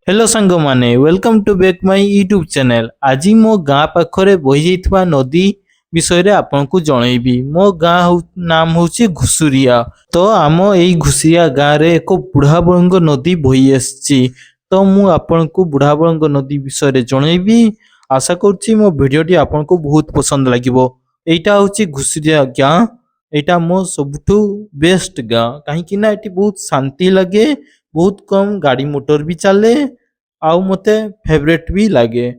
Hello सांग माने welcome to back my YouTube channel. आज मो गाँ पाखरे बही जाइथिबा नदी विषय रे आपन को जनइबी। मो गाँ नाम होची घुसुरिया। तो आम एई घुसुरिया गाँ रे एक बुढ़ाबळंग नदी बही आसची। तो मु आपन को बुढ़ाबळंग नदी विषय रे जनइबी। आशा करछि मो वीडियो टी आपन को बहुत पसंद लागिवो। एइटा होची घुसुरिया गाँ। एइटा मो सबठु बेस्ट गाँ काहे कि ना एटी बहुत शांति लगे, बहुत कम गाड़ी मोटर भी चले आउ मते फेवरेट भी लगे।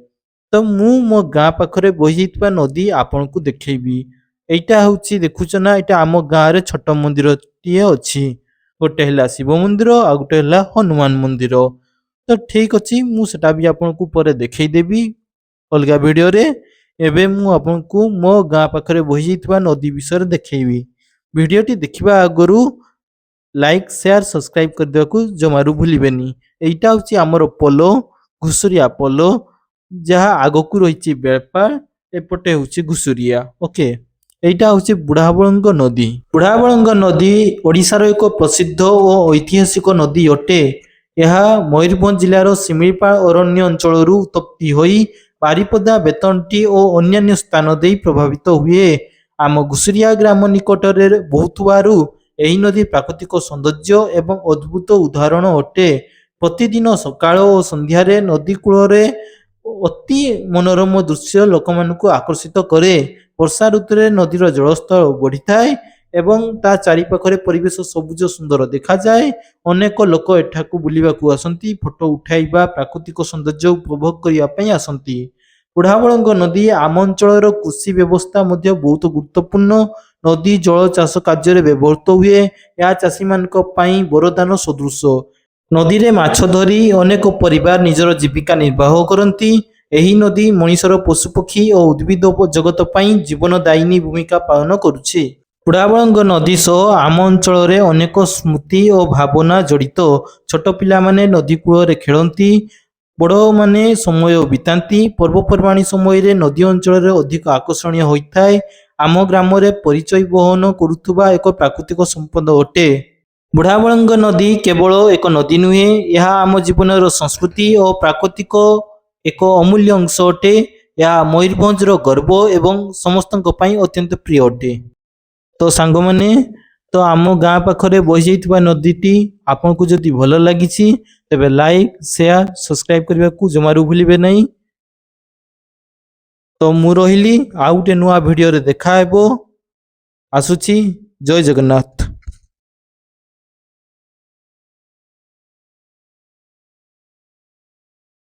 तो मु मो गाँ पाखरे बही जाइतिबा नदी आपन को देखैबी। एइटा होची देखुछ ना, एटा आम गाँ रे छोट मंदिर टिए अछि। गोटे हला शिव मंदिर आ गोटे हला हनुमान मंदिर। तो ठीक अछि मु सेटा भी आपन को परे देखै देबी अलगा वीडियो रे। एबे मु आपन को मो गाँ पाखरे बही जाइतिबा नदी विषय देखैबी। वीडियो टी देखिबा आगरु लाइक शेयर सब्सक्राइब कर देवाकू जमारू भूलिबेनी। एइटा होची हमर पोलो घुसुरिया पोलो जहा आगकू रहिछि बेपार एपटे होची घुसुरिया। ओके, एइटा होची बुढ़ाबळंग नदी। बुढ़ाबळंग नदी ओडिशार एक प्रसिद्ध और ऐतिहासिक नदी अटे। यह मयूरभंज जिलार सिमिलपाल अरण्य अंचलरू उत्पत्ति होई बारिपदा बेतंटी और अन्य स्थान देई प्रभावित हुए। आम घुसुरिया ग्राम निकटरे बहुतबारु ଏହି ନଦୀ ପ୍ରାକୃତିକ ସୌନ୍ଦର୍ଯ୍ୟ ଏବଂ ଅଦ୍ଭୁତ ଉଦାହରଣ ଅଟେ। ପ୍ରତିଦିନ ସକାଳ ଓ ସନ୍ଧ୍ୟାରେ ନଦୀ କୂଳରେ ଅତି ମନୋରମ ଦୃଶ୍ୟ ଲୋକମାନଙ୍କୁ ଆକର୍ଷିତ କରେ। ବର୍ଷା ଋତୁରେ ନଦୀର ଜଳସ୍ତର ବଢ଼ିଥାଏ ଏବଂ ତା ଚାରିପାଖରେ ପରିବେଶ ସବୁଜ ସୁନ୍ଦର ଦେଖାଯାଏ। ଅନେକ ଲୋକ ଏଠାକୁ ବୁଲିବାକୁ ଆସନ୍ତି, ଫଟୋ ଉଠାଇବା, ପ୍ରାକୃତିକ ସୌନ୍ଦର୍ଯ୍ୟ ଉପଭୋଗ କରିବା ପାଇଁ ଆସନ୍ତି। ବୁଢ଼ାବଳଙ୍ଗ ନଦୀ ଆମ ଅଞ୍ଚଳର କୃଷି ବ୍ୟବସ୍ଥା ମଧ୍ୟ ବହୁତ ଗୁରୁତ୍ୱପୂର୍ଣ୍ଣ। ନଦୀ ଜଳ ଚାଷ କାର୍ଯ୍ୟରେ ବ୍ୟବହୃତ ହୁଏ। ଏହା ଚାଷୀମାନଙ୍କ ପାଇଁ ବରଦାନ ସଦୃଶ। ନଦୀରେ ମାଛ ଧରି ଅନେକ ପରିବାର ନିଜର ଜୀବିକା ନିର୍ବାହ କରନ୍ତି। ଏହି ନଦୀ ମଣିଷର ପଶୁପକ୍ଷୀ ଓ ଉଦ୍ଭିଦ ଜଗତ ପାଇଁ ଜୀବନଦାୟିନୀ ଭୂମିକା ପାଳନ କରୁଛି। ବୁଢ଼ାବଳଙ୍ଗ ନଦୀ ସହ ଆମ ଅଞ୍ଚଳରେ ଅନେକ ସ୍ମୃତି ଓ ଭାବନା ଜଡ଼ିତ। ଛୋଟ ପିଲାମାନେ ନଦୀ କୂଳରେ ଖେଳନ୍ତି, ବଡ଼ମାନେ ସମୟ ବିତାନ୍ତି। ପର୍ବପର୍ବାଣୀ ସମୟରେ ନଦୀ ଅଞ୍ଚଳରେ ଅଧିକ ଆକର୍ଷଣୀୟ ହୋଇଥାଏ। ଆମ ଗ୍ରାମରେ ପରିଚୟ ବହନ କରୁଥିବା ଏକ ପ୍ରାକୃତିକ ସମ୍ପଦ ଅଟେ। ବୁଢ଼ାବଳଙ୍ଗ ନଦୀ କେବଳ ଏକ ନଦୀ ନୁହେଁ, ଏହା ଆମ ଜୀବନର ସଂସ୍କୃତି ଓ ପ୍ରାକୃତିକ ଏକ ଅମୂଲ୍ୟ ଅଂଶ ଅଟେ। ଏହା ମୟୂରଭଞ୍ଜର ଗର୍ବ ଏବଂ ସମସ୍ତଙ୍କ ପାଇଁ ଅତ୍ୟନ୍ତ ପ୍ରିୟ ଅଟେ। ତ ସାଙ୍ଗମାନେ, ତ ଆମ ଗାଁ ପାଖରେ ବହି ଯାଇଥିବା ନଦୀଟି ଆପଣଙ୍କୁ ଯଦି ଭଲ ଲାଗିଛି ତେବେ ଲାଇକ୍ ସେୟାର ସବସ୍କ୍ରାଇବ କରିବାକୁ ଜମାରୁ ଭୁଲିବେ ନାହିଁ। ତ ମୁଁ ରହିଲି, ଆଉ ଗୋଟେ ନୂଆ ଭିଡ଼ିଓରେ ଦେଖା ହେବ। ଆସୁଛି। ଜୟ ଜଗନ୍ନାଥ।